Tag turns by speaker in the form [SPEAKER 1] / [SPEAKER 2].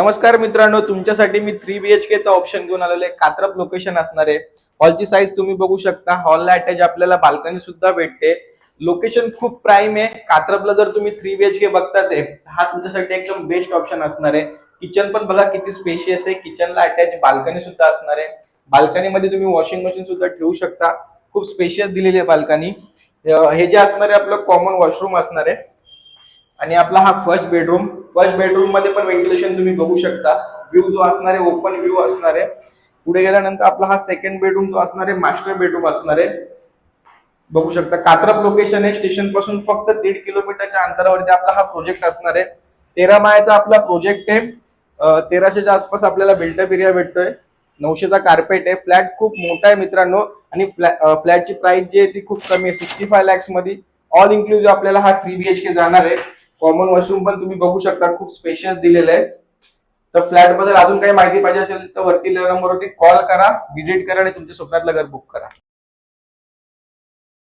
[SPEAKER 1] नमस्कार मित्रांनो, तुमच्यासाठी मी 3 BHK चा ऑप्शन घेऊन आलेलो आहे. कात्रप लोकेशन असणार आहे. हॉलची साईज तुम्ही बघू शकता. हॉलला अटॅच आपल्याला बाल्कनी सुद्धा भेटते. लोकेशन खूप प्राईम आहे. कात्रपला जर तुम्ही 3 BHK बघतात हा तुमच्यासाठी एकदम बेस्ट ऑप्शन असणार आहे. किचन पण बघा किती स्पेशियस आहे. किचनला अटॅच बाल्कनी सुद्धा असणार आहे. बाल्कनीमध्ये तुम्ही वॉशिंग मशीन सुद्धा ठेवू शकता. खूप स्पेशियस दिलेली आहे बाल्कनी. हे जे असणार आहे आपलं कॉमन वॉशरूम असणार आहे. आणि आपला हा फर्स्ट बेडरूम मध्ये पण व्हेंटिलेशन तुम्ही बघू शकता. व्ह्यू जो असणार आहे ओपन व्ह्यू असणार आहे. पुढे गेल्यानंतर आपला हा सेकंड बेडरूम जो असणार आहे मास्टर बेडरूम असणार आहे. बघू शकता कात्रप लोकेशन आहे. स्टेशन पासून फक्त 1.5 किलोमीटरच्या अंतरावरती आपला हा प्रोजेक्ट असणार आहे. 13 माळ्याचा आपला प्रोजेक्ट आहे. 1300च्या आसपास आपल्याला बिल्टअप एरिया भेटतोय. 900चा कार्पेट आहे. फ्लॅट खूप मोठा आहे मित्रांनो. आणि फ्लॅटची प्राइस जी आहे ती खूप कमी आहे. 65 lakhs मध्ये ऑल इन्क्लुसिव्ह आपल्याला हा 3 BHK जाणार आहे. कॉमन वॉशरूम पण तुम्ही बघू शकता खूप स्पेशियस दिलेलं आहे. तर फ्लॅट बद्दल अजून काही माहिती पाहिजे असेल तर वरती नंबरवरती कॉल करा, व्हिजिट करा आणि तुमच्या स्वप्नातलं घर बुक करा.